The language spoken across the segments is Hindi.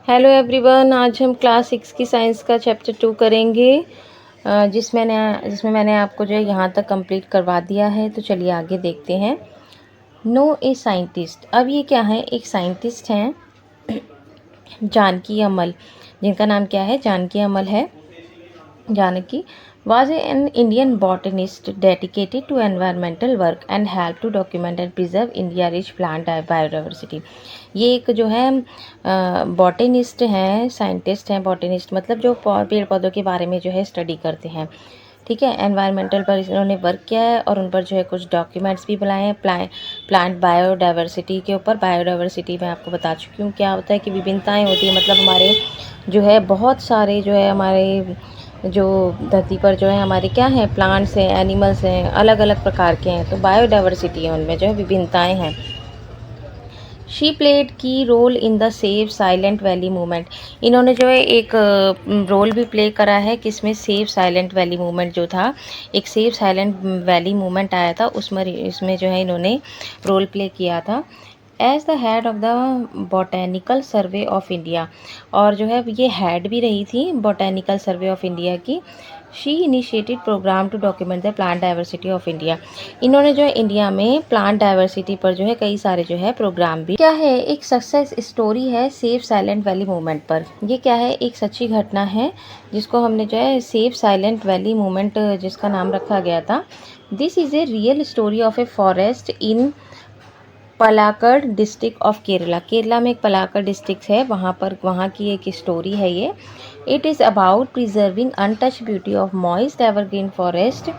हेलो एवरीवन, आज हम क्लास 6 की साइंस का चैप्टर 2 करेंगे जिसमें मैंने आपको जो है यहाँ तक कंप्लीट करवा दिया है। तो चलिए आगे देखते हैं। Know a scientist. अब ये क्या है, एक साइंटिस्ट हैं जानकी अमल, जिनका नाम क्या है, जानकी अमल है। Janaki was an Indian botanist dedicated to environmental work and helped to document and preserve India rich plant biodiversity। ये एक जो है बॉटनिस्ट हैं, साइंटिस्ट हैं। बॉटनिस्ट मतलब जो पेड़ पौधों के बारे में जो है स्टडी करते हैं, ठीक है। एनवायरमेंटल पर इन्होंने वर्क किया है और उन पर जो है कुछ डॉक्यूमेंट्स भी बनाए हैं। प्लांट बायोडाइवर्सिटी के ऊपर। बायोडाइवर्सिटी मैं आपको बता चुकी हूँ क्या होता है, कि विभिन्नताएं होती है। मतलब हमारे जो है बहुत सारे जो है हमारे जो धरती पर जो है हमारे क्या है, प्लांट्स हैं, एनिमल्स हैं, अलग अलग प्रकार के हैं। तो बायोडाइवर्सिटी है, उनमें जो है विभिन्नताएं हैं। She played key role in the save Silent Valley movement. इन्होंने जो है एक रोल भी प्ले करा है, किसमें, सेव साइलेंट वैली मूवमेंट जो था, एक सेव साइलेंट वैली मूवमेंट आया था, इसमें जो है इन्होंने रोल प्ले किया था as the head of the Botanical Survey of India. और जो है ये हेड भी रही थी बॉटेनिकल सर्वे ऑफ इंडिया की। She initiated programme to document the plant diversity of India. इन्होंने जो है इंडिया में प्लांट डाइवर्सिटी पर जो है कई सारे जो है प्रोग्राम भी क्या है, एक सक्सेस स्टोरी है सेव साइलेंट वैली मूवमेंट पर। ये क्या है, एक सच्ची घटना है जिसको हमने जो है सेव साइलेंट वैली मूवमेंट जिसका नाम रखा गया था। This is a real story of a forest in Palakkad district of Kerala. Kerala में एक पलाक्कड़ डिस्ट्रिक्ट है, वहाँ की एक स्टोरी है ये। It is about preserving untouched beauty of moist evergreen forest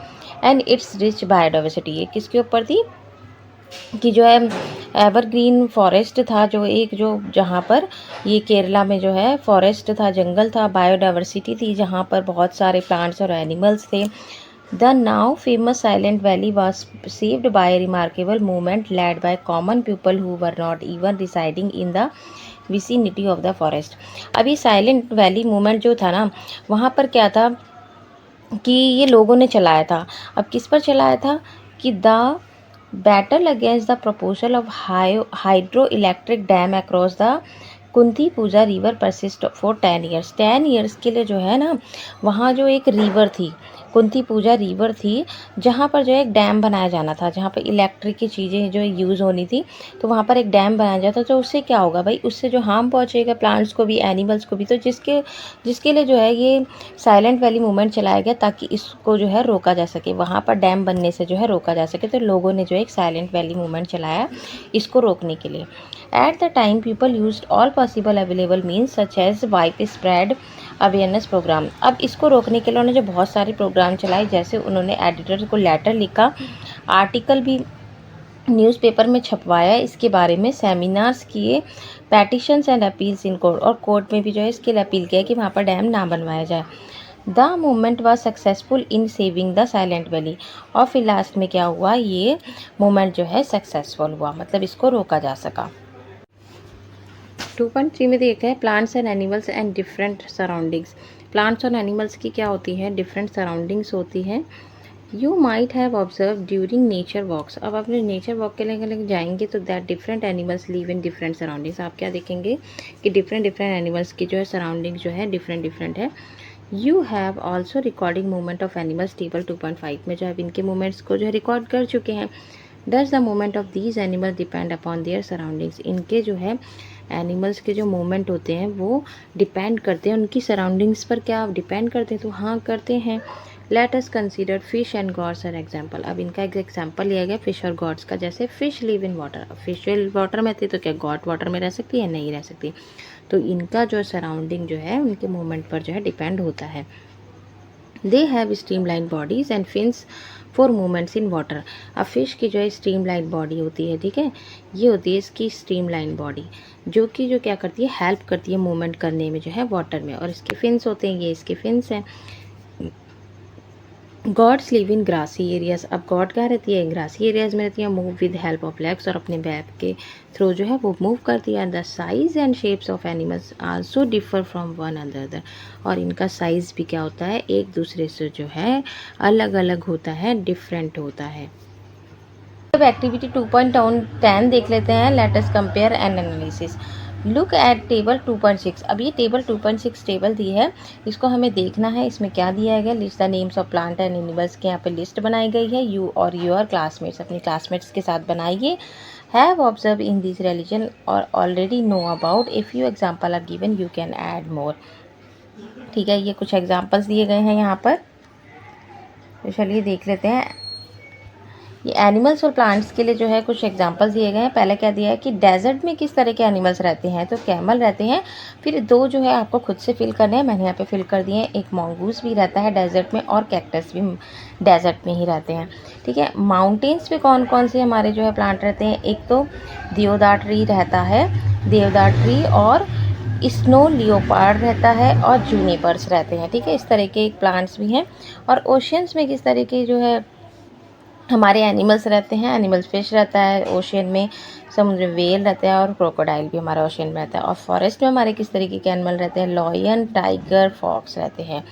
and it's rich biodiversity. ये किसके ऊपर थी, कि जो है एवरग्रीन फॉरेस्ट था, जो एक जो जहाँ पर ये केरला में जो है फॉरेस्ट था, जंगल था, बायोडाइवर्सिटी थी, जहाँ पर बहुत सारे प्लांट्स और एनिमल्स थे। The now famous Silent Valley was saved by a remarkable movement led by common people who were not even residing in the vicinity of the forest। अभी साइलेंट वैली मूवमेंट जो था ना, वहाँ पर क्या था कि ये लोगों ने चलाया था। अब किस पर चलाया था, कि the battle against the proposal of hydro electric dam across the Kunthipuzha river persist for 10 years. 10 years के लिए जो है ना, वहाँ जो एक रिवर थी, कुंती पूजा रिवर थी, जहाँ पर जो है एक डैम बनाया जाना था, जहाँ पर इलेक्ट्रिक की चीज़ें जो यूज़ होनी थी। तो वहाँ पर एक डैम बनाया जाता, तो उससे क्या होगा भाई, उससे जो हार्म पहुँचेगा प्लांट्स को भी, एनिमल्स को भी। तो जिसके लिए जो है ये साइलेंट वैली मूवमेंट चलाया गया, ताकि इसको जो है रोका जा सके, वहाँ पर डैम बनने से जो है रोका जा सके। तो लोगों ने जो है एक साइलेंट वैली मूवमेंट चलाया इसको रोकने के लिए। At the time, people used all possible available means such as widespread awareness programme. अब इसको रोकने के लिए उन्होंने जो बहुत सारे प्रोग्राम चलाए, जैसे उन्होंने एडिटर को लेटर लिखा, आर्टिकल भी न्यूज़पेपर में छपवाया इसके बारे में, सेमिनार्स किए, petitions and appeals in court, और कोर्ट में भी जो है इसके लिए अपील किया कि वहाँ पर डैम ना बनवाया जाए। The movement was successful in saving the silent valley. और फिर लास्ट में क्या हुआ, ये मूवमेंट जो है सक्सेसफुल हुआ, मतलब इसको रोका जा सका। 2.3 में देखा है plants and animals and different surroundings. Plants और एनिमल्स की क्या होती है, डिफरेंट सराउंडिंग्स होती है। You might have observe during nature walks. अब अपने नेचर वॉक के लिए जाएंगे तो that different animals live in different surroundings. आप क्या देखेंगे कि डिफरेंट एनिमल्स की जो है सराउंडिंग जो है डिफरेंट है। You have also recording movement of animals table 2.5 में जो है इनके मूवमेंट्स को जो है रिकॉर्ड कर चुके हैं। Does the movement of these animal depend upon their surroundings. इनके जो है एनिमल्स के जो मूवमेंट होते हैं वो डिपेंड करते हैं उनकी सराउंडिंग्स पर। क्या डिपेंड करते हैं, तो हाँ करते हैं। Let us consider fish and goats are example. अब इनका एक एग्जाम्पल लिया गया फिश और गॉड्स का। जैसे fish live in water, fish water में थी तो क्या गॉड वाटर में रह सकती है, नहीं रह सकती। तो इनका जो सराउंडिंग जो है उनके मूवमेंट पर जो है डिपेंड होता है। They have streamline bodies and fins for movements in water. अब फिश की जो है स्ट्रीमलाइन बॉडी होती है, ठीक है, ये होती है इसकी स्ट्रीमलाइन बॉडी, जो क्या करती है, हेल्प करती है मूवमेंट करने में जो है वाटर में। और इसके फिन्स होते हैं, ये इसके फिन्स हैं। Goats live in grassy areas. अब गॉड क्या रहती है, ग्रासी एरियाज में रहती है, move with help of legs, और अपने बैक के थ्रू जो है वो मूव करती है। The size and shapes of animals also differ from one another. और इनका साइज़ भी क्या होता है, एक दूसरे से जो है अलग अलग होता है, डिफरेंट होता है। अब एक्टिविटी 2.10 देख लेते हैं, let us compare and analysis. Look at table 2.6। अब ये टेबल 2.6 टेबल दी है, इसको हमें देखना है। इसमें क्या दिया है, list the names of plant and animals की यहाँ पे लिस्ट बनाई गई है। यू और योर क्लासमेट्स अपने क्लासमेट्स के साथ बनाइए। Have observe in this region और already know about, if you example are given you can add more. ठीक है, ये कुछ एग्जाम्पल्स दिए गए हैं यहाँ पर, तो चलिए देख लेते हैं। ये एनिमल्स और प्लांट्स के लिए जो है कुछ एग्जांपल्स दिए गए हैं। पहले क्या दिया है कि डेजर्ट में किस तरह के एनिमल्स रहते हैं, तो कैमल रहते हैं। फिर दो जो है आपको खुद से फिल करने हैं, मैंने यहाँ पे फिल कर दिए हैं। एक मॉन्गूस भी रहता है डेजर्ट में और कैक्टस भी डेजर्ट में ही रहते हैं। ठीक है, माउंटेन्स पे कौन कौन से हमारे जो है प्लांट रहते हैं, एक तो देवदार ट्री रहता है, देवदार ट्री, और स्नो लियोपार्ड रहता है, और जूनिपर्स रहते हैं। ठीक है, इस तरह के प्लांट्स भी हैं। और ओशियंस में किस तरह के जो है हमारे एनिमल्स रहते हैं, एनिमल्स फिश रहता है ओशियन में, समुद्र में वेल रहता है, और क्रोकोडाइल भी हमारा ओशियन में रहता है। और फॉरेस्ट में हमारे किस तरीके के एनिमल रहते हैं, लॉयन, टाइगर, फॉक्स रहते हैं।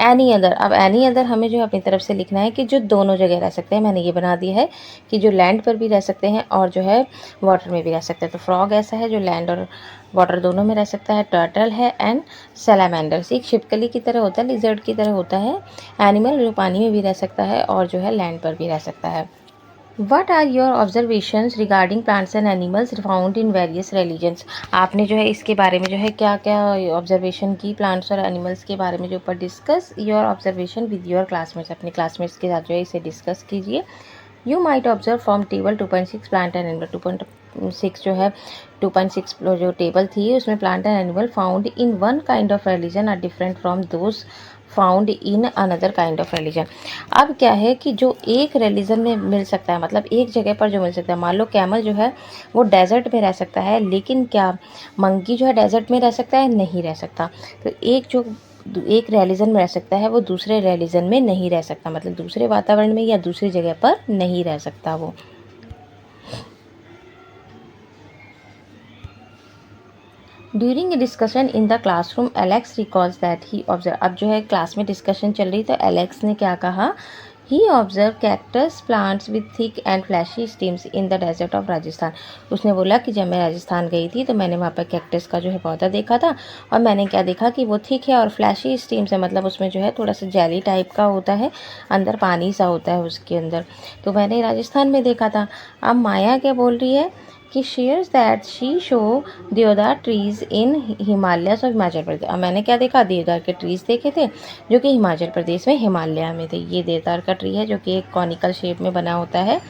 एनी अदर, अब एनी अदर हमें जो अपनी तरफ से लिखना है कि जो दोनों जगह रह सकते हैं। मैंने ये बना दिया है कि जो लैंड पर भी रह सकते हैं और जो है वाटर में भी रह सकते हैं। तो फ्रॉग ऐसा है जो लैंड और वाटर दोनों में रह सकता है। टर्टल है, एंड सैलामेंडर एक छिपकली की तरह होता है, लिजर्ड की तरह होता है एनिमल, जो पानी में भी रह सकता है और जो है लैंड पर भी रह सकता है। What are your observations regarding plants and animals found in various religions? आपने जो है इसके बारे में जो है क्या क्या ऑब्जर्वेशन की प्लांट्स और एनिमल्स के बारे में जो ऊपर discuss your observation with your classmates, अपने क्लासमेट्स के साथ जो है इसे डिस्कस कीजिए। You might observe from table 2.6 plant and animal. 2.6 जो है 2.6 जो टेबल थी उसमें plant and animal found in one kind of region are different from those found in another kind of region. अब क्या है कि जो एक रिलीजन में मिल सकता है, मतलब एक जगह पर जो मिल सकता है, मान लो कैमल जो है वो डेजर्ट में रह सकता है, लेकिन क्या मंकी जो है डेजर्ट में रह सकता है, नहीं रह सकता। तो एक रिलीजन में रह सकता है वो दूसरे रिलीजन में नहीं रह सकता, मतलब दूसरे वातावरण में या दूसरी जगह पर नहीं रह सकता वो। During a discussion in the classroom Alex recalls that he observe. अब जो है क्लास में डिस्कशन चल रही तो एलेक्स ने क्या कहा, he observe cactus plants with thick and fleshy stems in the desert of Rajasthan. उसने बोला कि जब मैं राजस्थान गई थी तो मैंने वहाँ पर कैक्टस का जो है पौधा देखा था, और मैंने क्या देखा कि वो थिक है और फ्लैशी स्टीम्स है, मतलब उसमें जो है थोड़ा सा जेली टाइप का होता है, अंदर पानी सा होता है उसके अंदर, तो मैंने राजस्थान में देखा था। अब माया क्या बोल रही है कि shares that she show deodar trees in Himalayas of Himachal Pradesh. अब मैंने क्या देखा, देवदार के ट्रीज देखे थे जो कि हिमाचल प्रदेश में हिमालय में थे। ये देवदार का ट्री है जो कि एक कॉनिकल शेप में बना होता है।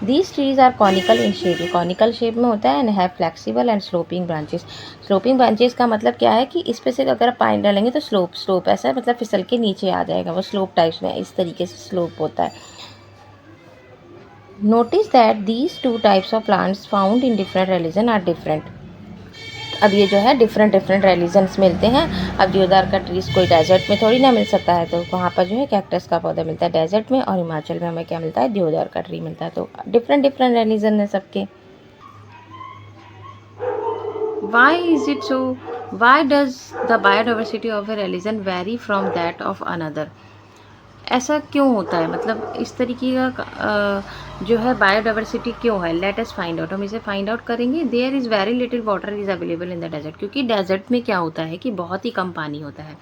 These trees are conical in shape, conical shape में होता है, and have flexible and sloping branches. Sloping branches का मतलब क्या है कि इस पे से अगर आप पानी डालेंगे तो स्लोप ऐसा मतलब फिसल के नीचे आ जाएगा, वो स्लोप टाइप्स में इस तरीके से स्लोप होता है। Notice that these two types of plants found in different religion are different. अब ये जो है डिफरेंट रिलीजन्स मिलते हैं। अब देवदार का ट्रीज कोई डेजर्ट में थोड़ी ना मिल सकता है, तो वहाँ पर जो है कैक्टस का पौधा मिलता है डेजर्ट में, और हिमाचल में हमें क्या मिलता है, देवदार का ट्री मिलता है। तो डिफरेंट रिलीजन है सबके। Why is it so? Why does the biodiversity of a religion vary from that of another? ऐसा क्यों होता है, मतलब इस तरीके का जो है बायोडाइवर्सिटी क्यों है। लेट अस फाइंड आउट, हम इसे फाइंड आउट करेंगे। There is very little water is available in the desert, क्योंकि डेजर्ट में क्या होता है कि बहुत ही कम पानी होता है।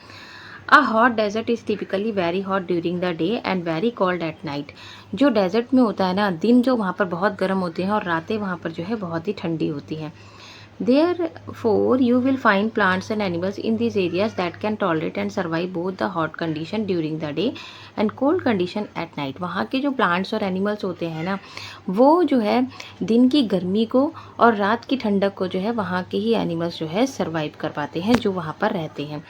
A hot desert is typically very hot during the day and very cold at night. जो डेजर्ट में होता है ना, दिन जो वहाँ पर बहुत गर्म होते हैं और रातें वहाँ पर जो है बहुत ही ठंडी होती हैं। Therefore, you will find plants and animals in these areas that can tolerate and survive both the hot condition during the day and cold condition at night. वहाँ के जो plants और animals होते हैं ना, वो जो है दिन की गर्मी को और रात की ठंडक को जो है वहाँ के ही animals जो है survive कर पाते हैं जो वहाँ पर रहते हैं।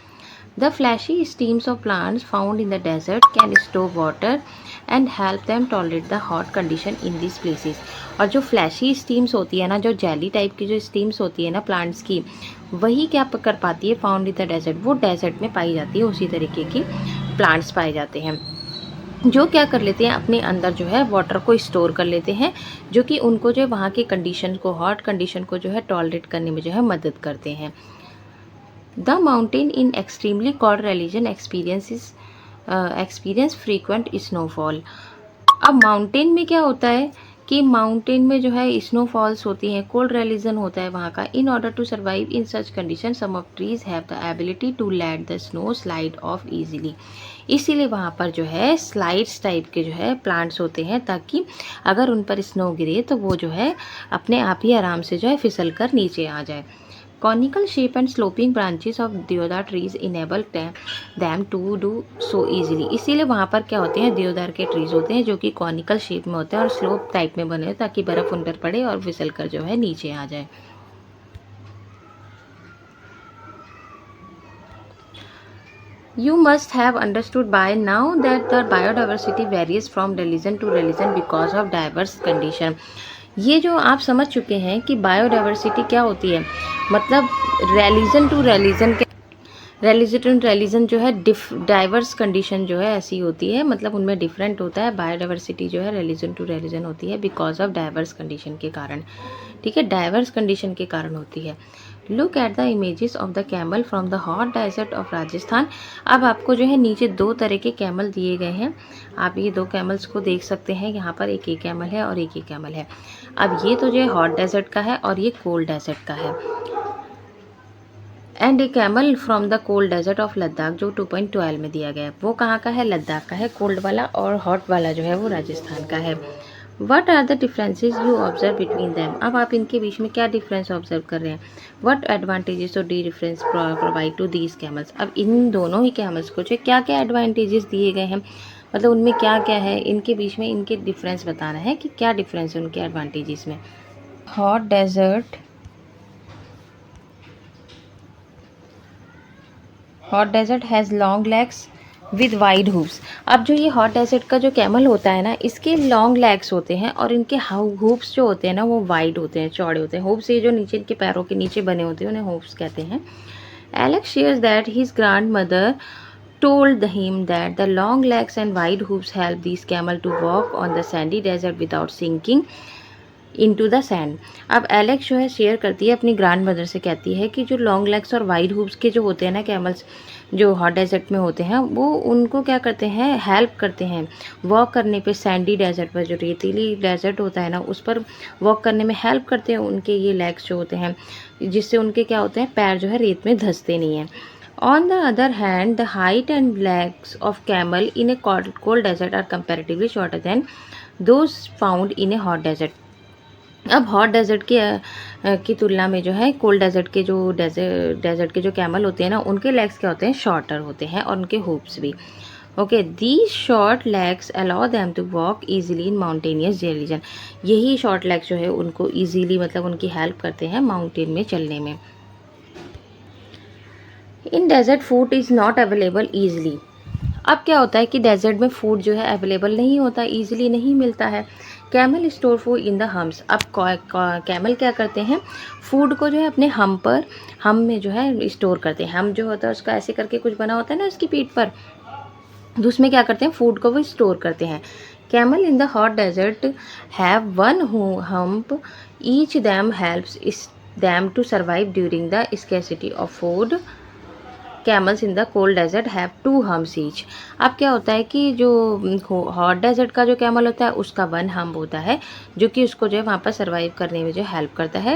The flashy stems of plants found in the desert can store water and help them tolerate the hot condition in these places. और जो फ्लैशी स्टीम्स होती है ना, जो जेली टाइप की जो स्टीम्स होती है ना प्लांट्स की, वही क्या कर पाती है, फाउंड इन द डेजर्ट, वो डेजर्ट में पाई जाती है। उसी तरीके की प्लांट्स पाए जाते हैं जो क्या कर लेते हैं, अपने अंदर जो है वाटर को स्टोर कर लेते हैं, जो कि उनको जो है वहाँ के कंडीशन को, हॉट कंडीशन को जो है टॉलरेट करने में जो है मदद करते हैं। The mountain in extremely cold region experience frequent snowfall. अब माउंटेन में क्या होता है कि माउंटेन में जो है स्नोफॉल्स होती हैं, कोल्ड रिलीजन होता है वहाँ का। In order to survive in such condition some of trees have the ability to let the snow slide off easily. इसीलिए वहाँ पर जो है स्लाइड्स टाइप के जो है प्लांट्स होते हैं, ताकि अगर उन पर स्नो गिरे तो वो जो है अपने आप ही आराम से जो है फिसल कर नीचे आ जाए। Conical shape and sloping branches of deodar trees enable them to do so easily। इसीलिए वहाँ पर क्या होते हैं, देवदार के ट्रीज होते हैं जो कि कॉनिकल शेप में होते हैं और स्लोप टाइप में बने, ताकि बर्फ़ उन पर पड़े और फिसल कर जो है नीचे आ जाए। You must have understood by now that the biodiversity varies from religion to religion because of diverse condition। ये जो आप समझ चुके हैं कि बायोडाइवर्सिटी क्या होती है, मतलब रिलीजन टू रिलीजन जो है डाइवर्स कंडीशन जो है ऐसी होती है, मतलब उनमें डिफरेंट होता है। बायोडाइवर्सिटी जो है रिलीजन टू रिलीजन होती है बिकॉज ऑफ डाइवर्स कंडीशन के कारण। ठीक है, डाइवर्स कंडीशन के कारण होती है। Look at the images of the camel from the hot desert of Rajasthan. अब आपको जो है नीचे दो तरह के कैमल दिए गए हैं, आप ये दो कैमल्स को देख सकते हैं। यहाँ पर एक कैमल है और एक कैमल है। अब ये तो जो है हॉट डेजर्ट का है और ये कोल्ड डेजर्ट का है। And a camel from the cold desert of Ladakh जो 2.12 में दिया गया है, वो कहाँ का है, लद्दाख का है कोल्ड वाला, और हॉट वाला जो है वो राजस्थान का है। What are the differences you observe between them. अब आप इनके बीच में क्या डिफरेंस ऑब्जर्व कर रहे हैं। वट एडवांटेजेस और the difference provide to these camels. अब इन दोनों ही कैमल्स को जो क्या क्या एडवांटेजेस दिए गए हैं, मतलब उनमें क्या क्या है, इनके बीच में इनके डिफरेंस बताना है कि क्या डिफरेंस है उनके एडवांटेजेस में। Hot desert has long legs with wide hoofs. अब जो ये हॉट डेजर्ट का जो कैमल होता है ना, इसके लॉन्ग लेग्स होते हैं और इनके हूप्स जो होते हैं ना वो वाइड होते हैं, चौड़े होते हैं। हूप्स ये जो नीचे इनके पैरों के नीचे बने होते हैं उन्हें हूप्स कहते हैं। Alex shares that his grand mother told him that the long legs and wide hoops help these camel to walk on the sandy desert without sinking into the sand। अब एलेक्स जो है शेयर करती है अपनी ग्रैंड मदर से, कहती है कि जो लॉन्ग लेग्स और वाइड हूप्स के जो होते हैं ना कैमल्स, जो हॉट डेजर्ट में होते हैं, वो उनको क्या करते हैं, हेल्प करते हैं वॉक करने पे। सैंडी डेजर्ट पर, जो रेतीली डेजर्ट होता है ना, उस पर वॉक करने में हेल्प करते हैं उनके ये लेग्स जो होते हैं, जिससे उनके क्या होते हैं, पैर जो है रेत में धंसते नहीं हैं। On the other hand, the height and legs of camel in a cold desert are comparatively shorter than those found in a hot desert। अब हॉट डेजर्ट की तुलना में जो है कोल्ड डेजर्ट के जो डेजर्ट के जो कैमल होते हैं ना, उनके लेग्स क्या होते हैं, शॉर्टर होते हैं और उनके हूप्स भी। Okay, these short legs allow them to walk easily in mountainous region. यही शॉर्ट लेग्स जो है उनको ईजिली, मतलब उनकी हेल्प करते हैं माउंटेन में चलने में। In desert food is not available easily. अब क्या होता है कि डेजर्ट में फूड जो है अवेलेबल नहीं होता, ईजिली नहीं मिलता है। Camel store food in the hums. अब कैमल क्या करते हैं, फूड को जो है अपने हम में जो है स्टोर करते हैं। हम जो होता है उसका ऐसे करके कुछ बना होता है ना उसकी पीठ पर, तो उसमें क्या करते हैं, फूड को वो स्टोर करते हैं। Camel in the hot desert have one hump each them helps them to survive during the scarcity of food. Camels in the cold desert have 2 humps each. अब क्या होता है कि जो हॉट डेजर्ट का जो कैमल होता है उसका 1 हम्प होता है, जो कि उसको जो है वहाँ पर सर्वाइव करने में जो हेल्प करता है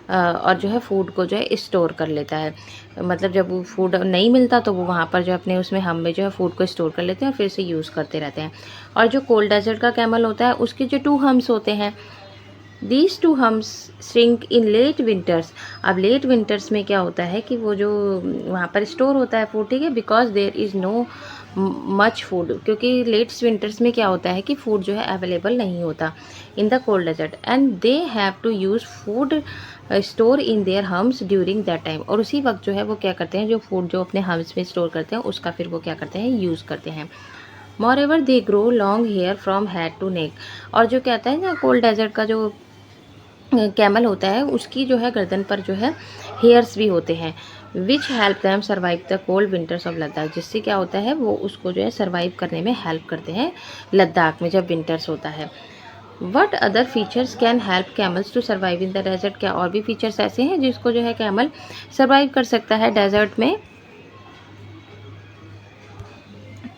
और जो है फूड को जो है स्टोर कर लेता है। मतलब जब वो फूड नहीं मिलता तो वो वहाँ पर जो अपने उसमें हम में जो है फूड को स्टोर कर लेते हैं और फिर से यूज़ करते रहते हैं। और जो कोल्ड डेजर्ट का कैमल होता है उसके जो 2 हम्प्स होते हैं, these 2 humps shrink in late winters. अब लेट विंटर्स में क्या होता है कि वो जो वहाँ पर स्टोर होता है फूड, ठीक है, because there is no much food, क्योंकि लेट विंटर्स में क्या होता है कि फूड जो है अवेलेबल नहीं होता in the cold desert, and they have to use food store in their humps during that time. और उसी वक्त जो है वो क्या करते हैं, जो फूड जो अपने हम्स में स्टोर करते हैं उसका फिर वो क्या करते हैं, यूज़ करते हैं। Moreover they grow long hair from head to neck. और जो कहता है ना कोल्ड डेजर्ट का जो कैमल होता है उसकी जो है गर्दन पर जो है हेयर्स भी होते हैं, which help them survive the cold winters of Ladakh. जिससे क्या होता है वो उसको जो है सर्वाइव करने में हेल्प करते हैं लद्दाख में जब विंटर्स होता है। What other features can help camels to survive in the desert. क्या और भी फीचर्स ऐसे हैं जिसको जो है कैमल सर्वाइव कर सकता है डेजर्ट में।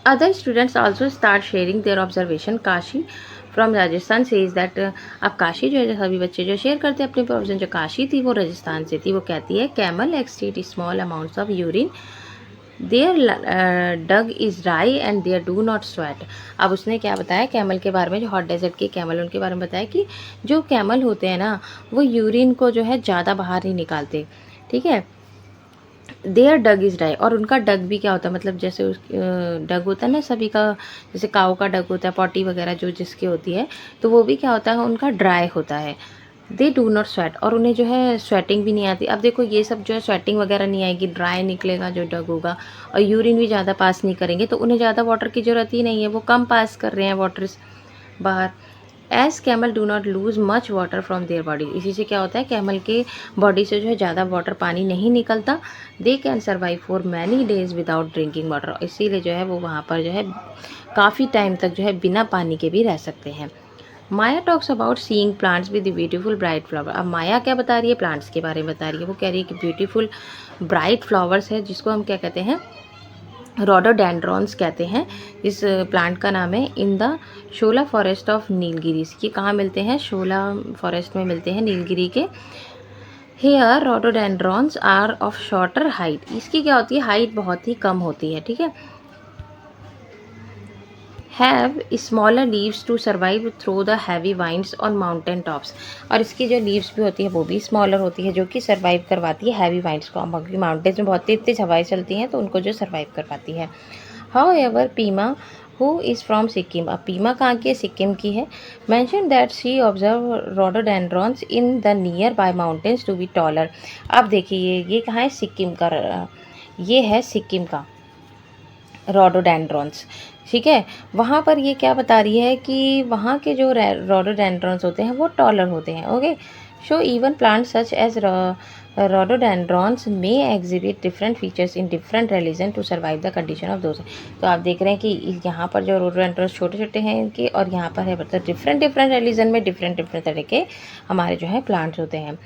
Other students also start sharing their observation. Kashi from Rajasthan says that अब काशी जो है, सभी बच्चे जो शेयर करते हैं अपनी प्रोविजन, जो काशी थी वो राजस्थान से थी, वो कहती है camel excrete small amounts of urine, their dung is dry and their do not sweat. अब उसने क्या बताया कैमल के बारे में, जो हॉट डेजर्ट के कैमल, उनके बारे में बताया कि जो कैमल होते हैं ना, वो यूरिन को जो है ज़्यादा बाहर नहीं निकालते, ठीक है। देयर डग इज़ ड्राई, और उनका डग भी क्या होता है, मतलब जैसे उस डग होता है ना सभी का, जैसे काऊ का डग होता है, पॉटी वगैरह जो जिसकी होती है, तो वो भी क्या होता है, उनका ड्राई होता है। दे डू नॉट स्वेट, और उन्हें जो है स्वेटिंग भी नहीं आती। अब देखो ये सब जो है स्वेटिंग वगैरह नहीं आएगी, ड्राई निकलेगा जो डग होगा, और यूरिन भी ज़्यादा पास नहीं करेंगे, तो उन्हें ज़्यादा वाटर की ज़रूरत ही नहीं है, वो कम पास कर रहे हैं वाटर बाहर। As camel do not lose much water from their body, इसी से क्या होता है, कैमल के बॉडी से जो है ज़्यादा वाटर पानी नहीं निकलता। They can survive for many days without drinking water, इसीलिए जो है वो वहाँ पर जो है काफ़ी टाइम तक जो है बिना पानी के भी रह सकते हैं। Maya talks about seeing plants with beautiful bright flower. अब माया क्या बता रही है, प्लांट्स के बारे में बता रही है। वो कह रही है कि ब्यूटीफुल ब्राइट फ्लावर्स है, जिसको हम क्या कहते हैं, रोडोडेंड्रॉन्स कहते हैं। इस प्लांट का नाम है in the Shola forest of Nilgiri. ये कहाँ मिलते हैं, शोला फॉरेस्ट में मिलते हैं, नीलगिरी के। Here rhododendrons are of shorter height, इसकी क्या होती है, हाइट बहुत ही कम होती है, ठीक है। Have smaller leaves to survive through the heavy winds on mountain tops, और इसकी जो लीव्स भी होती है वो भी स्मॉलर होती है, जो कि सर्वाइव करवाती है हैवी वाइंड्स को, क्योंकि माउंटेन्स में बहुत तेज तेज हवाएं चलती हैं, तो उनको जो सर्वाइव करवाती है। However Pema who is from Sikkim, अब पीमा कहाँ की है, सिक्किम की है। Mention that she observe rhododendrons in the nearby mountains to be taller. अब देखिए ये कहाँ है, सिक्किम का, ये है सिक्किम का रोडोडेंड्रॉन्स, ठीक है। वहाँ पर ये क्या बता रही है कि वहाँ के जो रोडोडेंड्रॉन्स होते हैं वो टॉलर होते हैं, okay. So even plant such as rhododendrons may exhibit different features in different region to survive the condition of those. तो आप देख रहे हैं कि यहाँ पर जो रोडोडेंड्रॉन्स छोटे छोटे हैं इनके, और यहाँ पर है मतलब डिफरेंट डिफरेंट रिलीजन में डिफरेंट डिफरेंट तरह के हमारे जो है प्लांट्स होते हैं।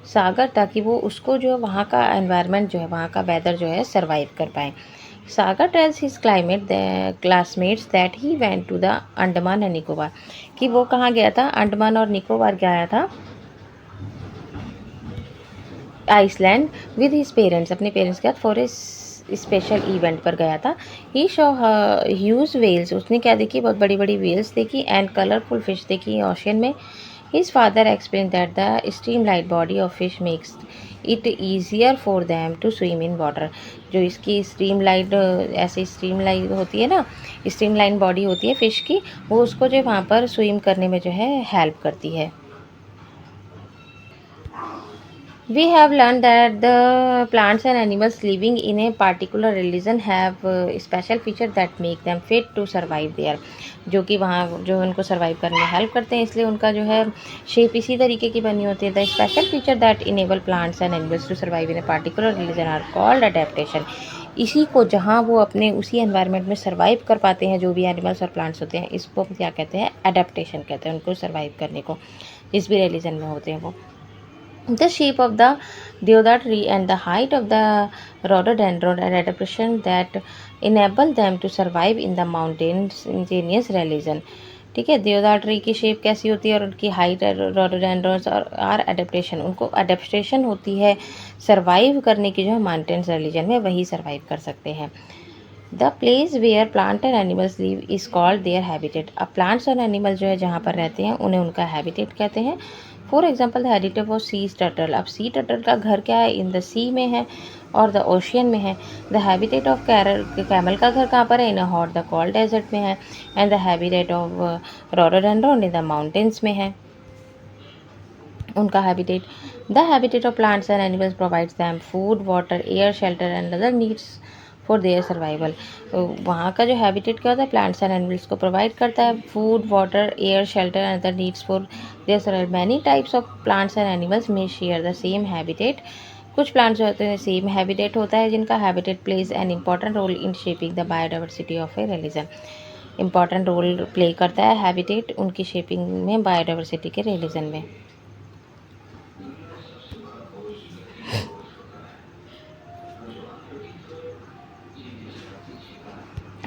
सागर, ताकि वो उसको जो वहाँ का एनवायरनमेंट जो है, वहाँ का वेदर जो है सर्वाइव कर पाएँ। सागर tells his classmates that he went to the Andaman and Nicobar, कि वो कहाँ गया था, अंडमान और निकोबार गया था, आइसलैंड, विद हिज पेरेंट्स, अपने पेरेंट्स के साथ, फॉर ए स्पेशल इवेंट पर गया था। ही शॉ ह्यूज वेल्स, उसने क्या देखी, बहुत बड़ी बड़ी वेल्स देखी, एंड कलरफुल फिश देखी ओशन में। His father explain that the streamlined body of fish makes it easier for them to swim in water. जो इसकी स्ट्रीम लाइट, ऐसे स्ट्रीम लाइट होती है ना, स्ट्रीम लाइन बॉडी होती है फिश की, वो उसको जो वहाँ पर स्विम करने में जो है हेल्प करती है। We have learned that the plants and animals living in a particular region have special features that make them fit to survive there, जो कि वहाँ जो उनको सर्वाइव करने में हेल्प करते हैं, इसलिए उनका जो है शेप इसी तरीके की बनी होती है। The special feature that enable plants and animals to survive in a particular region are called adaptation. इसी को जहाँ वो अपने उसी एनवायरनमेंट में सर्वाइव कर पाते हैं, जो भी एनिमल्स और प्लांट्स होते हैं, इसको हम क्या कहते हैं, अडेप्टेशन कहते हैं उनको सर्वाइव करने को, जिस भी रिलीजन में होते हैं वो। The shape of the deodar tree and the height of the rhododendron are adaptation that enable them to survive in the mountainous region, ठीक है। देवदार ट्री की शेप कैसी होती है और उनकी हाइट, रोडोडेंड्रॉन्स और आर एडेप्टेशन, उनको एडेप्टेशन होती है सर्वाइव करने की, जो है माउंटेन्स रीजन में वही सर्वाइव कर सकते हैं। The place where plant and animals live is called their habitat. अब प्लांट्स और एनिमल्स जो है जहाँ पर रहते हैं उन्हें उनका हैबिटेट कहते हैं। For example the habitat of sea turtle. अब सी टर्टल का घर क्या है, इन द सी में है और द ओशियन में है। द हैबिटेट ऑफ कैमल का घर कहाँ पर है, in hot the cold desert में है। And the habitat of rhododendron in the mountains में है उनका habitat. The habitat of plants and animals provides them food, water, air, shelter and other needs for their survival. वहाँ का जो हैबिटेट क्या होता है, प्लांट्स एंड एनिमल्स को प्रोवाइड करता है food, water, air, shelter and other needs for their survival. Many types of plants and animals may share the same habitat. कुछ प्लांट्स जो होते हैं सेम हैबिटेट होता है, जिनका habitat plays an important role in shaping the biodiversity of a region. Important role play करता है हैबिटेट उनकी शेपिंग में, बायोडाइवर्सिटी के रिलीजन में।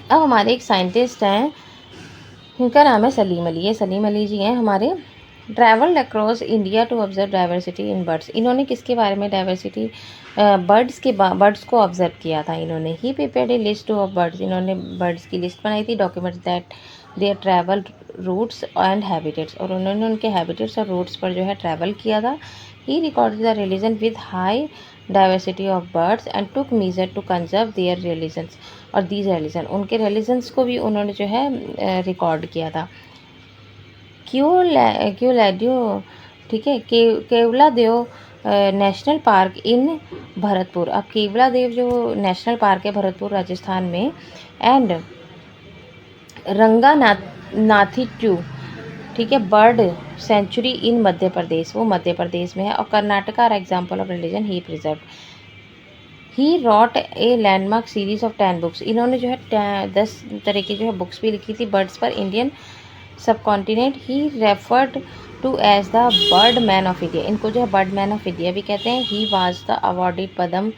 अब हमारे एक साइंटिस्ट हैं इनका नाम है सलीम अली। ये सलीम अली जी हैं हमारे। Travelled across India to observe diversity in birds. इन्होंने किसके बारे में डाइवर्सिटी बर्ड्स को ऑब्जर्व किया था इन्होंने। He prepared a list of birds. इन्होंने बर्ड्स की लिस्ट बनाई थी। Documents that their travel routes and habitats. और उन्होंने उनके हैबिटेट्स और रूट्स पर जो है ट्रैवल किया था। He recorded the region with high diversity of birds and took measure to conserve their regions. और दीज रिलीजन, उनके रिलीजन्स को भी उन्होंने जो है रिकॉर्ड किया था। क्यूलैडियो, ठीक है, केवला देव नेशनल पार्क इन भरतपुर। अब केवला देव जो नेशनल पार्क है भरतपुर राजस्थान में, एंड रंगानाथिट्टू, ठीक है, बर्ड सेंचुरी इन मध्य प्रदेश, वो मध्य प्रदेश में है। और Karnataka are example of region he preserve. He wrote a landmark series of 10 books. इन्होंने जो है 10 तरह की जो है बुक्स भी लिखी थी बर्ड्स पर Indian subcontinent. He referred to as the bird man of India. इनको जो है बर्ड मैन ऑफ इंडिया भी कहते हैं। He was the awarded Padma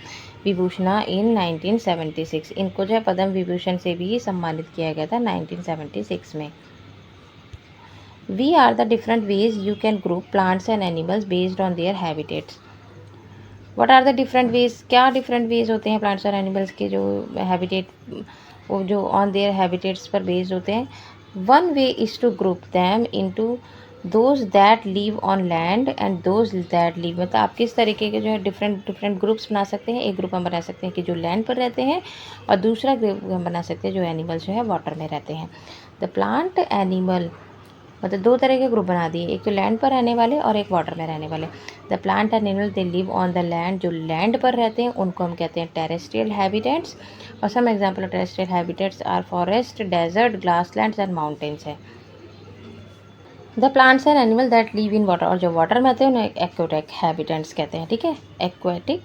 Vibhushan इन 1976। इनको जो है पद्म विभूषण से भी सम्मानित किया गया था 1976 में। We are the different ways you can group plants and animals based on their habitats. What are the different ways, क्या डिफरेंट वेज होते हैं प्लांट्स और एनिमल्स के जो हैबिटेट, वो जो ऑन देयर हैबिटेट्स पर बेस्ड होते हैं। One way is to group them into those that live on land and those that live, मतलब आप किस तरीके के जो है डिफरेंट ग्रुप्स बना सकते हैं। एक ग्रुप हम बना सकते हैं कि जो लैंड पर रहते हैं, और दूसरा ग्रुप हम बना सकते हैं जो एनिमल्स जो है वाटर में रहते हैं। द प्लांट एनिमल, मतलब 2 तरह के ग्रुप बना दिए, एक तो लैंड पर रहने वाले और एक वाटर में रहने वाले। The plant and animal they live on the land, जो लैंड पर रहते हैं उनको हम कहते हैं टेरेस्ट्रियल हैबिटेट्स। और some example of terrestrial habitats are forest, desert, grasslands and mountains है। The plants and animal that live in water, और जो वाटर में रहते हैं उन्हें एक्वेटिक हैबिटेंट्स कहते हैं, ठीक है, एक्वेटिक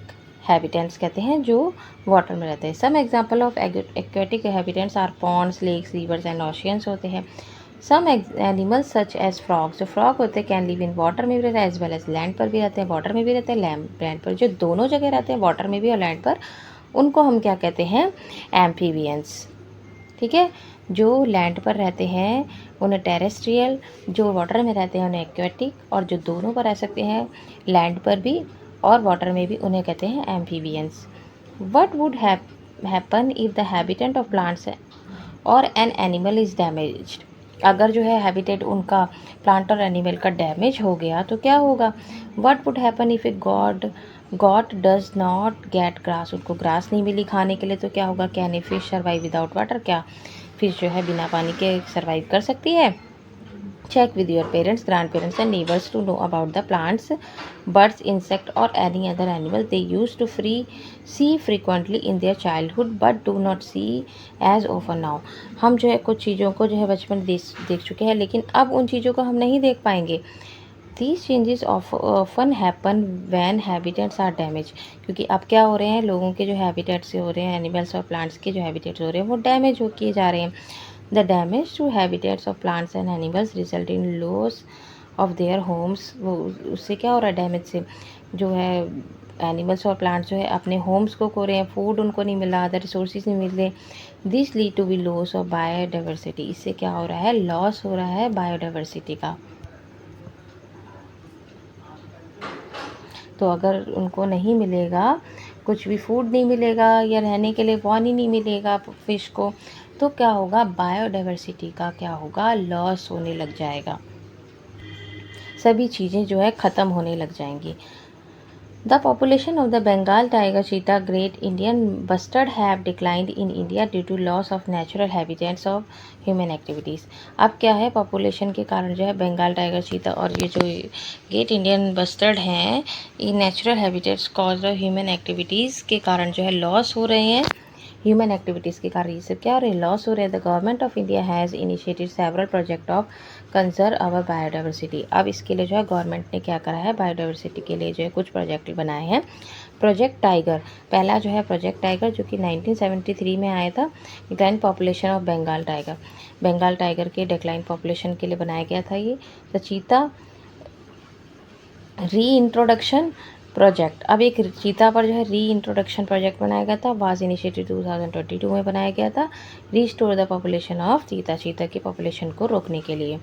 हैबिटेंट्स कहते हैं जो वाटर में रहते हैं। Some example of aquatic habitants are ponds, lakes, rivers and oceans होते हैं। Some animals such as frogs, जो फ्रॉग होते हैं कैन लिव इन वाटर में भी रहते हैं एज वेल एज लैंड पर भी रहते हैं, वाटर में भी रहते हैं, लैंड पर, जो दोनों जगह रहते हैं वाटर में भी और लैंड पर, उनको हम क्या कहते हैं, एम्फीबियंस, ठीक है। जो लैंड पर रहते हैं उन्हें टेरेस्ट्रियल, जो वाटर में रहते हैं उन्हें एक्वेटिक, और जो दोनों पर रह सकते हैं लैंड पर भी और वाटर में भी उन्हें कहते हैं amphibians. What would happen if the habitat of plants और एन एनिमल इज़ डैमेज्ड। अगर जो है हैबिटेट उनका प्लांट और एनिमल का डैमेज हो गया तो क्या होगा। What would happen if a goat does not get grass, उनको ग्रास नहीं मिली खाने के लिए तो क्या होगा। Can a fish survive without water, क्या फिश जो है बिना पानी के सर्वाइव कर सकती है। Check with your parents, grand parents and neighbours to know about the plants, birds, insect और any other animal they use to see frequently in their childhood but do not see as often now. हम जो है कुछ चीज़ों को जो है बचपन देख चुके हैं, लेकिन अब उन चीज़ों को हम नहीं देख पाएंगे। These changes often happen when habitats are damaged, क्योंकि अब क्या हो रहे हैं, लोगों के जो हैबिटेट्स से हो रहे हैं, एनिमल्स और प्लांट्स के जो हैबिटेट्स हो रहे हैं वो डैमेज हो किए जा रहे हैं। The damage to habitats of plants and animals result in loss of their homes. वो उससे क्या हो रहा है, डैमेज से जो है एनिमल्स और प्लांट्स जो है अपने होम्स को खो रहे हैं, फूड उनको नहीं मिल रहा, अदर रिसोर्सेज नहीं मिल रहे। This lead to be loss of biodiversity, इससे क्या हो रहा है, लॉस हो रहा है बायोडाइवर्सिटी का। तो अगर उनको नहीं मिलेगा, कुछ भी फूड नहीं मिलेगा या रहने के लिए पानी नहीं मिलेगा फिश को, तो क्या होगा, बायोडाइवर्सिटी का क्या होगा, लॉस होने लग जाएगा, सभी चीज़ें जो है ख़त्म होने लग जाएंगी। The population of the Bengal tiger, cheetah, great Indian bustard have declined in India due to loss of natural habitats of human activities। अब क्या है, पॉपुलेशन के कारण जो है बंगाल टाइगर, चीता और ये जो ग्रेट इंडियन बस्टर्ड हैं, ये natural habitats cause of human activities के कारण जो है लॉस हो रहे हैं। ह्यूमन एक्टिविटीज़ के कारण ये सब क्या हो रहे हैं, लॉस हो रहे हैं। The government of India has initiated several project of conserve our biodiversity. अब इसके लिए जो है गवर्नमेंट ने क्या करा है, बायोडाइवर्सिटी के लिए जो है कुछ प्रोजेक्ट बनाए हैं। प्रोजेक्ट टाइगर, पहला जो है प्रोजेक्ट टाइगर जो कि 1973 में आया था, decline population of Bengal tiger, Bengal tiger के डिक्लाइन पॉपुलेशन के लिए बनाया गया था ये। द चीता री इंट्रोडक्शन प्रोजेक्ट। अब एक चीता पर जो है री इंट्रोडक्शन प्रोजेक्ट बनाया गया था, वाज इनिशिएटेड 2022 में बनाया गया था, रिस्टोर द पॉपुलेशन ऑफ चीता, चीता की पॉपुलेशन को रोकने के लिए।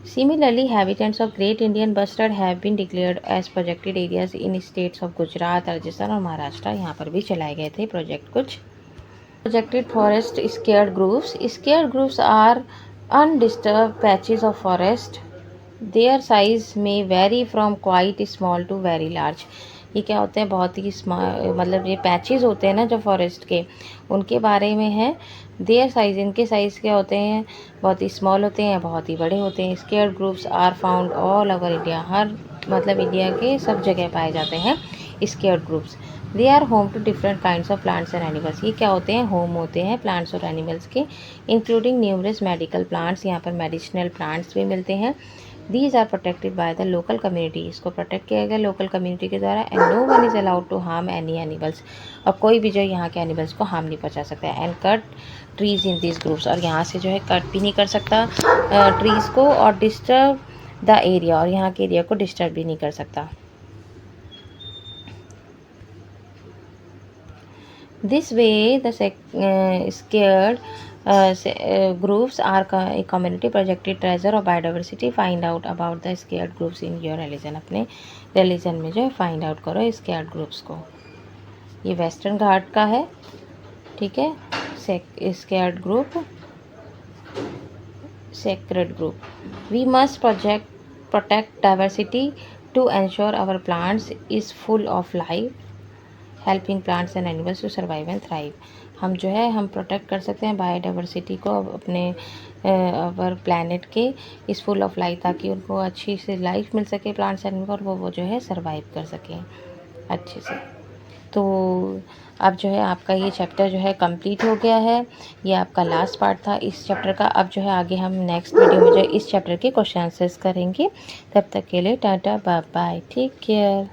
Similarly, habitats of Great Indian Bustard have been declared as protected areas in states of Gujarat, Rajasthan और महाराष्ट्र। यहाँ पर भी चलाए गए थे प्रोजेक्ट कुछ। Protected forest scared groups. Scared groups are undisturbed patches of forest. Their size may vary from quite small to very large. ये क्या होते हैं, बहुत ही मतलब ये पैचेस होते हैं ना जो फॉरेस्ट के, उनके बारे में है। देयर साइज, इनके साइज़ क्या होते हैं, बहुत ही स्मॉल होते हैं, बहुत ही बड़े होते हैं। Sacred groups are found all over India, हर मतलब इंडिया के सब जगह पाए जाते हैं sacred groups. They are home to different kinds of plants and animals. ये क्या होते हैं, होम होते हैं प्लांट्स और एनिमल्स के, इंक्लूडिंग न्यूमरस मेडिकल प्लांट्स। यहाँ पर मेडिसिनल प्लांट्स भी मिलते हैं। These are protected by the local community, इसको प्रोटेक्ट किया गया लोकल कम्युनिटी के द्वारा। And no one is allowed to harm any animals, और कोई भी जो यहाँ के एनिमल्स को हार्म नहीं पहुँचा सकता है। And cut trees in this groups, और यहाँ से जो है कट भी नहीं कर सकता ट्रीज़ को, और डिस्टर्ब द एरिया, और यहाँ के एरिया को डिस्टर्ब भी नहीं कर सकता। This way, the scared groups are a community projected treasure of biodiversity. Find out about the scared groups in your religion. अपने religion में जो है find out करो scared groups को। ये वेस्टर्न घाट का है, ठीक है। scared group, sacred group. We must protect diversity to ensure our plants is full of life, helping plants and animals to survive and thrive. हम जो है हम प्रोटेक्ट कर सकते हैं बायोडाइवर्सिटी को अपने अवर प्लानट के, इस फुल ऑफ लाइफ, ताकि उनको अच्छी से लाइफ मिल सके प्लांट्स एनिमल, और वो जो है सर्वाइव कर सकें अच्छे से। तो अब जो है आपका ये चैप्टर जो है कंप्लीट हो गया है, ये आपका लास्ट पार्ट था इस चैप्टर का। अब जो है आगे हम नेक्स्ट वीडियो में जो है इस चैप्टर के क्वेश्चन आंसर्स करेंगे। तब तक के लिए tata bye bye, take care.